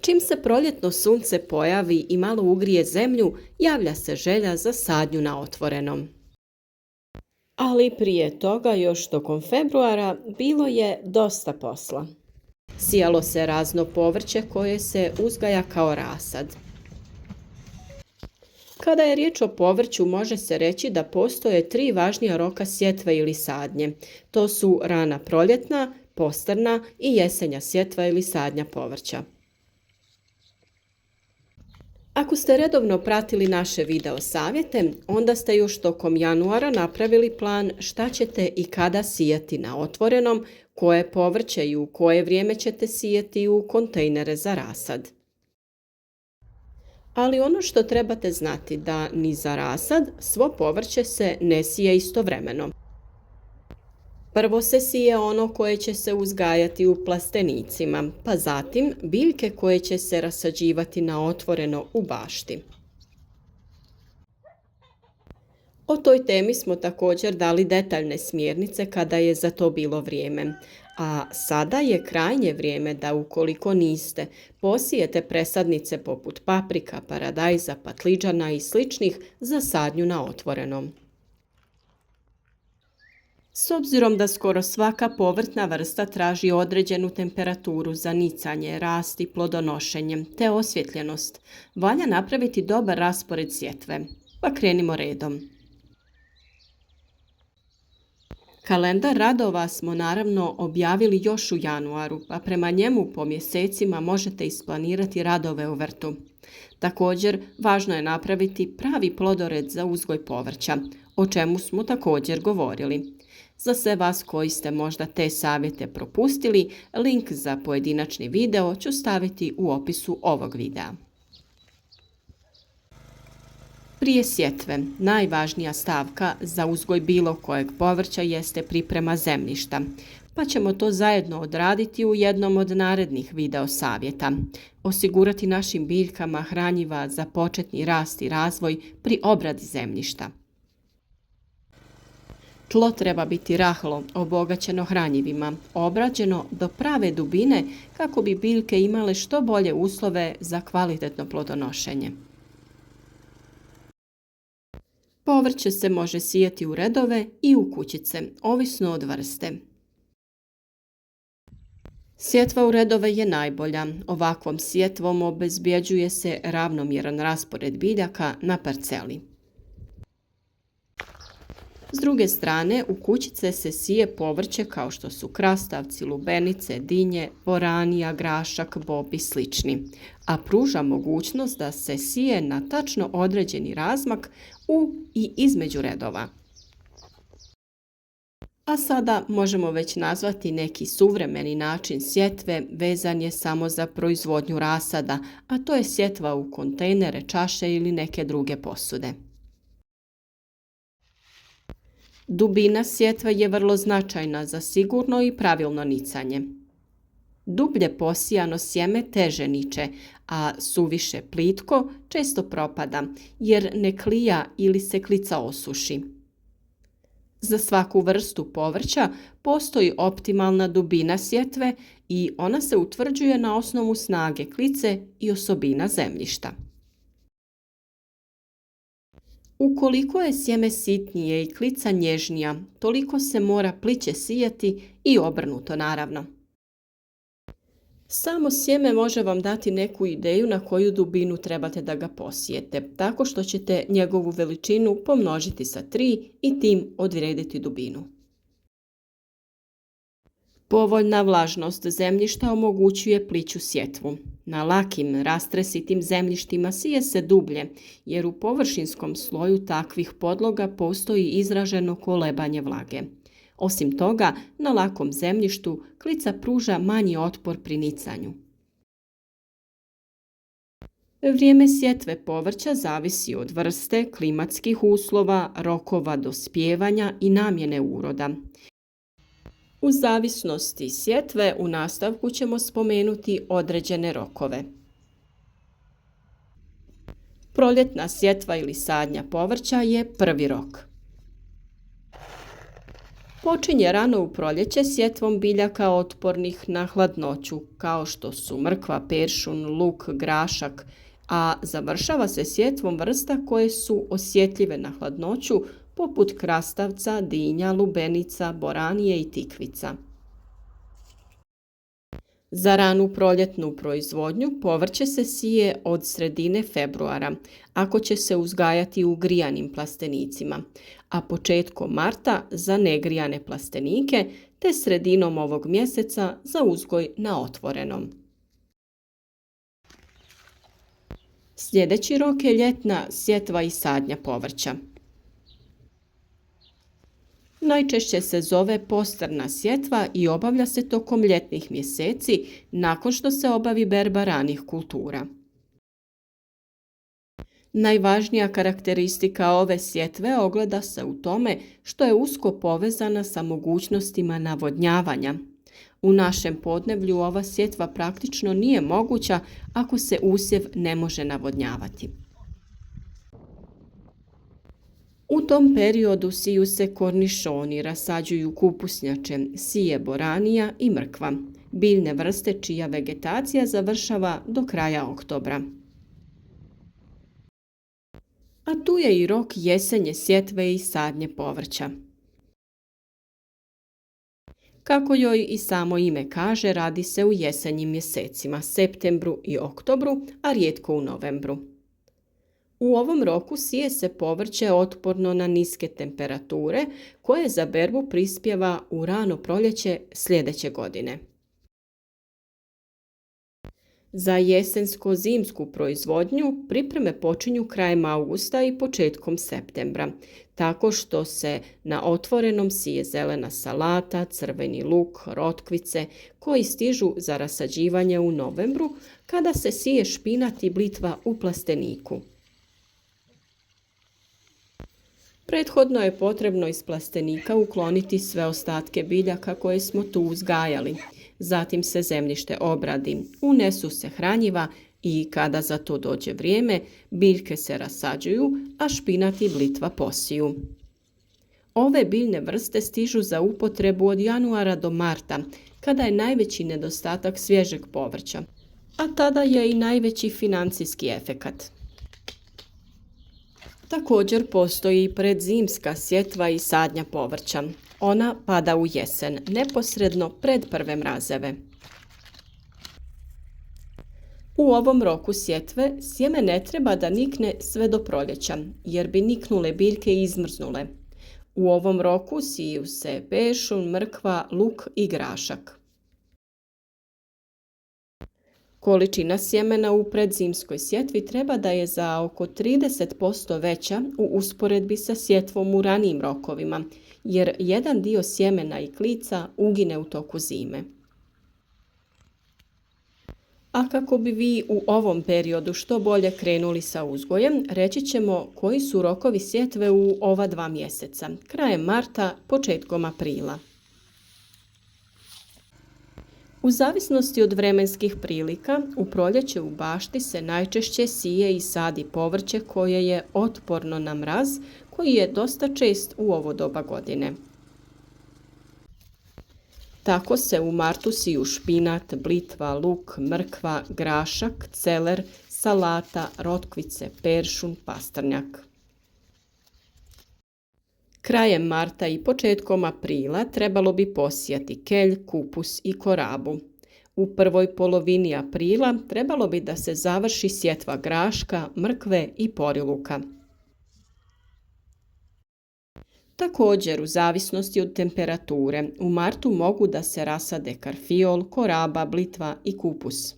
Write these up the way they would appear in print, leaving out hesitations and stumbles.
Čim se proljetno sunce pojavi i malo ugrije zemlju, javlja se želja za sadnju na otvorenom. Ali prije toga, još tokom februara, bilo je dosta posla. Sijalo se razno povrće koje se uzgaja kao rasad. Kada je riječ o povrću, može se reći da postoje 3 važnija roka sjetve ili sadnje. To su rana proljetna, postarna i jesenja sjetva ili sadnja povrća. Ako ste redovno pratili naše video savjete, onda ste još tokom januara napravili plan šta ćete i kada sijati na otvorenom, koje povrće i u koje vrijeme ćete sijati u kontejnere za rasad. Ali ono što trebate znati da ni za rasad svo povrće se ne sije istovremeno. Prvo se sije ono koje će se uzgajati u plastenicima, pa zatim biljke koje će se rasađivati na otvoreno u bašti. O toj temi smo također dali detaljne smjernice kada je za to bilo vrijeme. A sada je krajnje vrijeme da ukoliko niste, posijete presadnice poput paprika, paradajza, patliđana i sličnih za sadnju na otvorenom. S obzirom da skoro svaka povrtna vrsta traži određenu temperaturu za nicanje, rast i plodonošenje, te osvjetljenost, valja napraviti dobar raspored sjetve. Pa krenimo redom. Kalendar radova smo naravno objavili još u januaru, a prema njemu po mjesecima možete isplanirati radove u vrtu. Također, važno je napraviti pravi plodored za uzgoj povrća, o čemu smo također govorili. Za sve vas koji ste možda te savjete propustili, link za pojedinačni video ću staviti u opisu ovog videa. Prije sjetve, najvažnija stavka za uzgoj bilo kojeg povrća jeste priprema zemljišta, pa ćemo to zajedno odraditi u jednom od narednih video savjeta. Osigurati našim biljkama hranjiva za početni rast i razvoj pri obradi zemljišta. Tlo treba biti rahlo, obogaćeno hranjivima, obrađeno do prave dubine kako bi biljke imale što bolje uslove za kvalitetno plodonošenje. Povrće se može sijati u redove i u kućice, ovisno od vrste. Sjetva u redove je najbolja. Ovakvom sjetvom obezbjeđuje se ravnomjeran raspored biljaka na parceli. S druge strane, u kućice se sije povrće kao što su krastavci, lubenice, dinje, boranija, grašak, bob i slični, a pruža mogućnost da se sije na tačno određeni razmak u i između redova. A sada možemo već nazvati neki suvremeni način sjetve vezan je samo za proizvodnju rasada, a to je sjetva u kontejnere, čaše ili neke druge posude. Dubina sjetve je vrlo značajna za sigurno i pravilno nicanje. Dublje posijano sjeme teže niče, a suviše plitko često propada jer ne klija ili se klica osuši. Za svaku vrstu povrća postoji optimalna dubina sjetve i ona se utvrđuje na osnovu snage klice i osobina zemljišta. Ukoliko je sjeme sitnije i klica nježnija, toliko se mora pliće sijati i obrnuto naravno. Samo sjeme može vam dati neku ideju na koju dubinu trebate da ga posijete, tako što ćete njegovu veličinu pomnožiti sa 3 i tim odrediti dubinu. Povoljna vlažnost zemljišta omogućuje pliću sjetvu. Na lakim, rastresitim zemljištima sije se dublje, jer u površinskom sloju takvih podloga postoji izraženo kolebanje vlage. Osim toga, na lakom zemljištu klica pruža manji otpor pri nicanju. Vrijeme sjetve povrća zavisi od vrste, klimatskih uslova, rokova dospijevanja i namjene uroda. U zavisnosti sjetve u nastavku ćemo spomenuti određene rokove. Proljetna sjetva ili sadnja povrća je prvi rok. Počinje rano u proljeće sjetvom biljaka otpornih na hladnoću, kao što su mrkva, peršun, luk, grašak, a završava se sjetvom vrsta koje su osjetljive na hladnoću, poput krastavca, dinja, lubenica, boranije i tikvica. Za ranu proljetnu proizvodnju povrće se sije od sredine februara, ako će se uzgajati u grijanim plastenicima, a početkom marta za negrijane plastenike te sredinom ovog mjeseca za uzgoj na otvorenom. Sljedeći rok je ljetna sjetva i sadnja povrća. Najčešće se zove postrna sjetva i obavlja se tokom ljetnih mjeseci nakon što se obavi berba ranih kultura. Najvažnija karakteristika ove sjetve ogleda se u tome što je usko povezana sa mogućnostima navodnjavanja. U našem podneblju ova sjetva praktično nije moguća ako se usjev ne može navodnjavati. U tom periodu siju se kornišoni, rasađuju kupusnjače, sije boranija i mrkva, biljne vrste čija vegetacija završava do kraja oktobra. A tu je i rok jesenje sjetve i sadnje povrća. Kako joj i samo ime kaže, radi se u jesenjim mjesecima, septembru i oktobru, a rijetko u novembru. U ovom roku sije se povrće otporno na niske temperature koje za berbu prispijeva u rano proljeće sljedeće godine. Za jesensko-zimsku proizvodnju pripreme počinju krajem augusta i početkom septembra, tako što se na otvorenom sije zelena salata, crveni luk, rotkvice koji stižu za rasađivanje u novembru kada se sije špinat i blitva u plasteniku. Prethodno je potrebno iz plastenika ukloniti sve ostatke biljaka koje smo tu uzgajali. Zatim se zemljište obradi, unesu se hranjiva i kada za to dođe vrijeme, biljke se rasađuju, a špinat i blitva posiju. Ove biljne vrste stižu za upotrebu od januara do marta, kada je najveći nedostatak svježeg povrća, a tada je i najveći financijski efekat. Također postoji i predzimska sjetva i sadnja povrća. Ona pada u jesen, neposredno pred prve mrazeve. U ovom roku sjetve sjeme ne treba da nikne sve do proljeća, jer bi niknule biljke izmrznule. U ovom roku siju se peršun, mrkva, luk i grašak. Količina sjemena u predzimskoj sjetvi treba da je za oko 30% veća u usporedbi sa sjetvom u ranijim rokovima, jer jedan dio sjemena i klica ugine u toku zime. A kako bi vi u ovom periodu što bolje krenuli sa uzgojem, reći ćemo koji su rokovi sjetve u ova 2 mjeseca, krajem marta, početkom aprila. U zavisnosti od vremenskih prilika, u proljeće u bašti se najčešće sije i sadi povrće koje je otporno na mraz, koji je dosta čest u ovo doba godine. Tako se u martu siju špinat, blitva, luk, mrkva, grašak, celer, salata, rotkvice, peršun, pastrnjak. Krajem marta i početkom aprila trebalo bi posijati kelj, kupus i korabu. U prvoj polovini aprila trebalo bi da se završi sjetva graška, mrkve i poriluka. Također, u zavisnosti od temperature, u martu mogu da se rasade karfiol, koraba, blitva i kupus.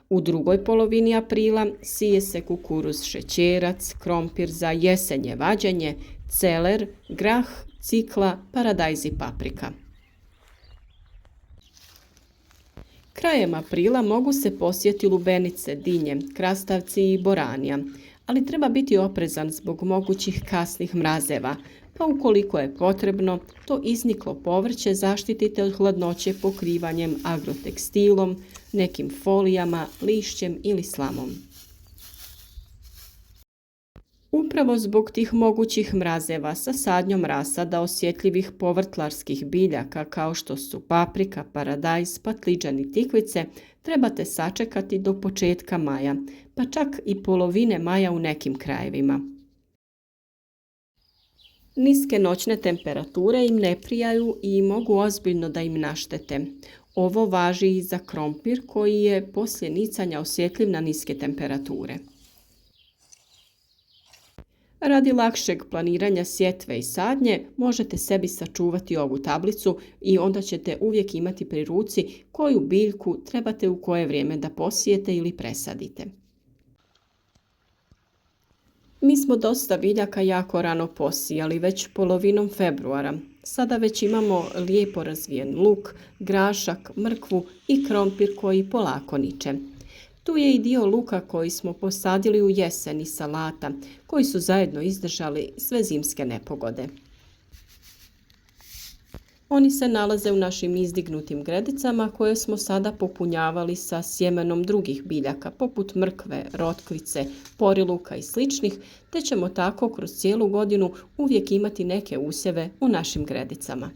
U drugoj polovini aprila sije se kukuruz šećerac, krompir za jesenje vađenje, celer, grah, cikla, paradajz i paprika. Krajem aprila mogu se posijati lubenice, dinje, krastavci i boranija, ali treba biti oprezan zbog mogućih kasnih mrazeva, pa ukoliko je potrebno, to izniklo povrće zaštitite od hladnoće pokrivanjem agrotekstilom, nekim folijama, lišćem ili slamom. U Upravo zbog tih mogućih mrazeva sa sadnjom rasada osjetljivih povrtlarskih biljaka kao što su paprika, paradajz, patliđan i tikvice, trebate sačekati do početka maja, pa čak i polovine maja u nekim krajevima. Niske noćne temperature im ne prijaju i mogu ozbiljno da im naštete. Ovo važi i za krompir koji je poslije nicanja osjetljiv na niske temperature. Radi lakšeg planiranja sjetve i sadnje možete sebi sačuvati ovu tablicu i onda ćete uvijek imati pri ruci koju biljku trebate u koje vrijeme da posijete ili presadite. Mi smo dosta biljaka jako rano posijali, već polovinom februara. Sada već imamo lijepo razvijen luk, grašak, mrkvu i krompir koji polako niče. Tu je i dio luka koji smo posadili u jesen i salata, koji su zajedno izdržali sve zimske nepogode. Oni se nalaze u našim izdignutim gredicama koje smo sada popunjavali sa sjemenom drugih biljaka poput mrkve, rotkvice, poriluka i sličnih, te ćemo tako kroz cijelu godinu uvijek imati neke usjeve u našim gredicama.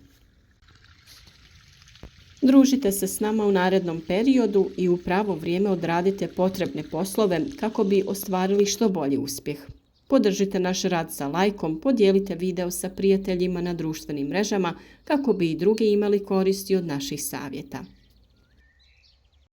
Družite se s nama u narednom periodu i u pravo vrijeme odradite potrebne poslove kako bi ostvarili što bolji uspjeh. Podržite naš rad sa lajkom, podijelite video sa prijateljima na društvenim mrežama kako bi i drugi imali koristi od naših savjeta.